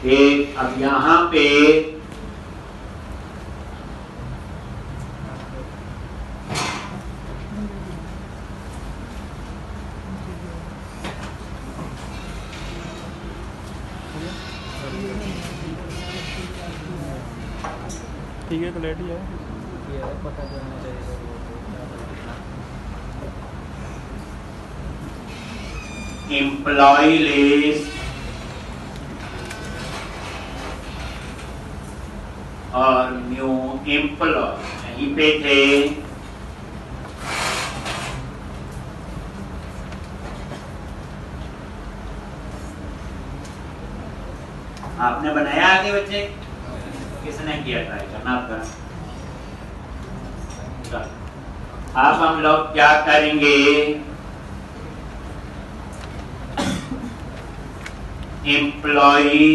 ठीक, अब यहाँ पे ठीक है तो लेट ही है, पता चलना चाहिए। एम्प्लॉय लिस्ट और न्यू एम्प्लॉय यहीं पे थे। आपने बनाया आगे बच्चे? किसने किया? ट्राई करना आपका। अब हम लोग क्या करेंगे, एम्प्लॉई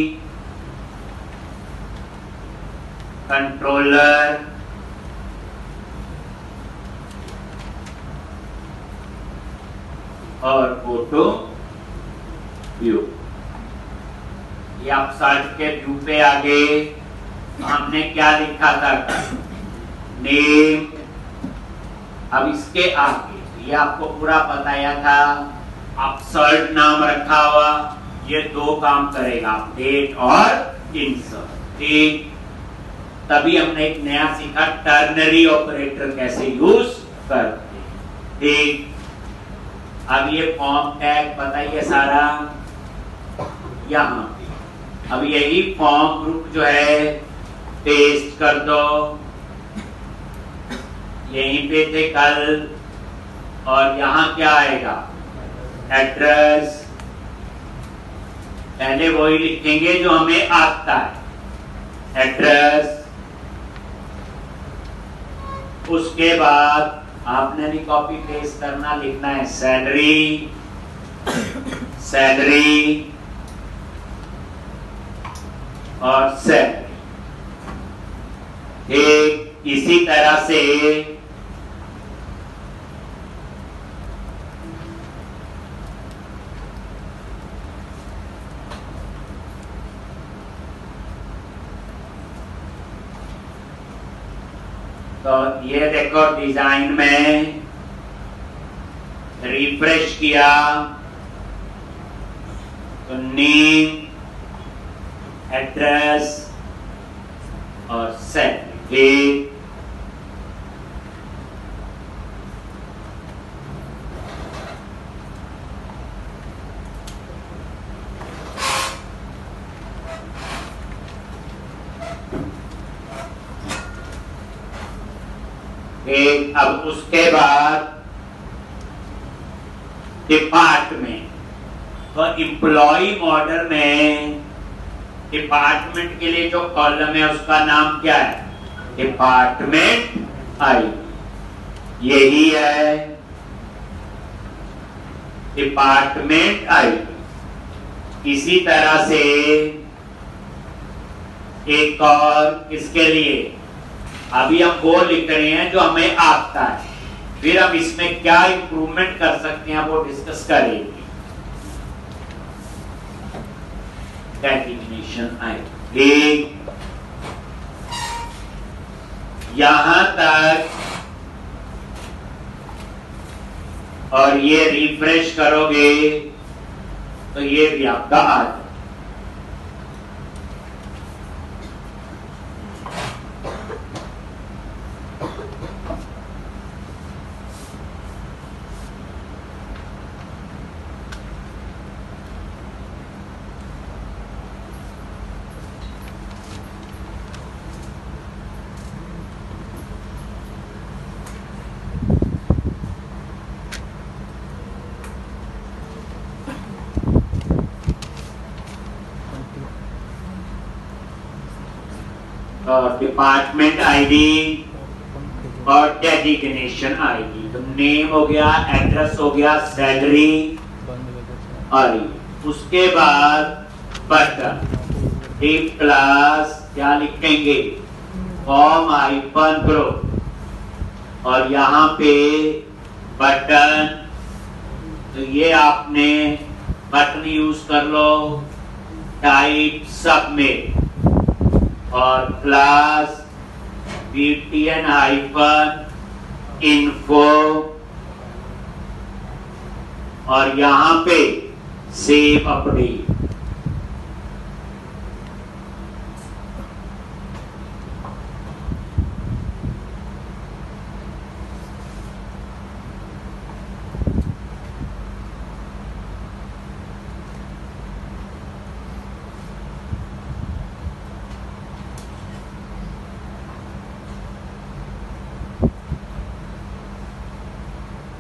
कंट्रोलर और फोटो व्यू। ये आप सर्च के व्यू पे आगे हमने क्या लिखा था, नेम। अब इसके आगे ये आपको पूरा बताया था, आप सर्च नाम रखा हुआ, ये दो काम करेगा, अपडेट और इंसर्ट। ठीक, तभी हमने एक नया सीखा टर्नरी ऑपरेटर कैसे यूज करते। ठीक, अब ये फॉर्म टैग बताइए सारा यहाँ। अब यही फॉर्म ग्रुप जो है पेस्ट कर दो, यहीं पे थे कल, और यहाँ क्या आएगा, एड्रेस। पहले वही लिखेंगे जो हमें आता है, एड्रेस। उसके बाद आपने भी कॉपी पेस्ट करना, लिखना है सैलरी, सैलरी और सैलरी। एक इसी तरह से तो ये देखो डिजाइन में रिफ्रेश किया तो नेम, एड्रेस और सैलरी। अब उसके बाद डिपार्टमेंट, तो एम्प्लॉय मॉडल में डिपार्टमेंट के लिए जो कॉलम है उसका नाम क्या है, डिपार्टमेंट आई। यही है डिपार्टमेंट आई। इसी तरह से एक और इसके लिए, अभी हम वो लिख रहे हैं जो हमें आता है, फिर हम इसमें क्या इंप्रूवमेंट कर सकते हैं वो डिस्कस करेंगे। डेफिनेशन आई यहां तक, और ये रिफ्रेश करोगे तो ये भी आपका आ जाए। और डिपार्टमेंट आईडी और डेजिग्नेशन आईडी। तो नेम हो गया, एड्रेस हो गया, सैलरी और उसके बाद बटन डिप क्लास क्या लिखेंगे, फॉर्म आइकन ग्रुप, और यहाँ पे बटन। तो ये आपने बटन यूज कर लो, टाइप सबमिट और क्लास btn-info और यहां पे सेव अपडेट।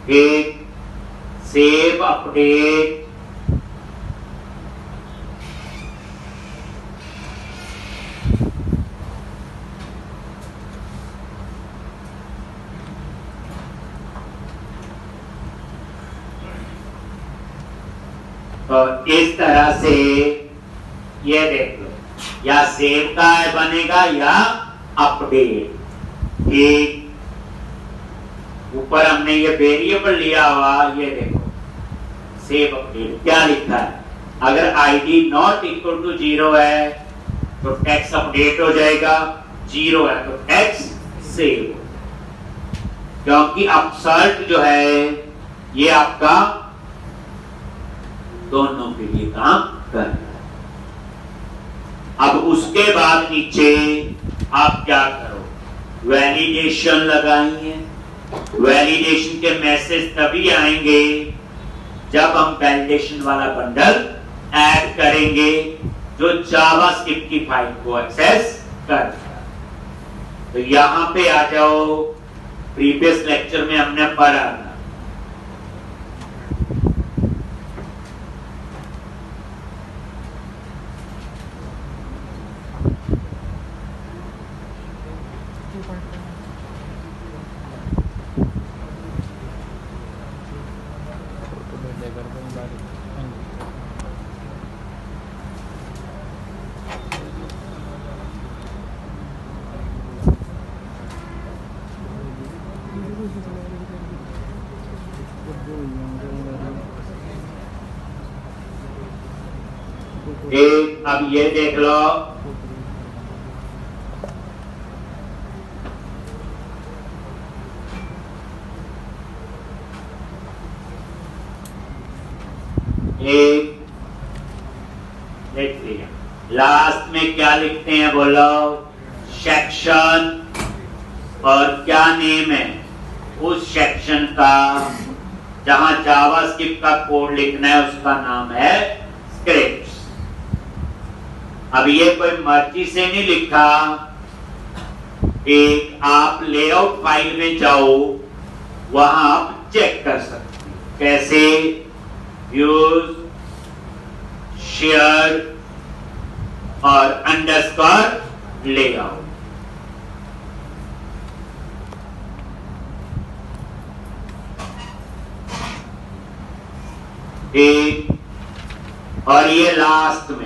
एक सेव अपडेट तो इस तरह से ये देख लो, या सेव का बनेगा या अपडेट। ठीक, ऊपर हमने ये वेरिएबल लिया हुआ, ये देखो सेव अपडेट क्या लिखा है। अगर आईडी नॉट इक्वल टू 0 है तो टेक्स्ट अपडेट हो जाएगा, 0 है तो टेक्स्ट सेव, क्योंकि अपसर्ट जो है ये आपका दोनों के लिए काम कर रहा है। अब उसके बाद नीचे आप क्या करो, वैलिडेशन लगाएंगे। वैलिडेशन के मैसेज तभी आएंगे जब हम वैलिडेशन वाला बंडल ऐड करेंगे जो जावास्क्रिप्ट की फाइल को एक्सेस कर। तो यहां पे आ जाओ, प्रीवियस लेक्चर में हमने पढ़ा था एक। अब ये देख लो, एक देख लिया, लास्ट में क्या लिखते हैं बोलो, सेक्शन, और क्या नेम है उस सेक्शन का जहां जावास्क्रिप्ट का कोड लिखना है, उसका नाम है स्क्रिप्ट्स। अब ये कोई मर्जी से नहीं लिखा, एक आप लेआउट फाइल में जाओ, वहां आप चेक कर सकते हैं कैसे, यूज शेयर और अंडरस्कोर लेआउट। एक, और ये लास्ट में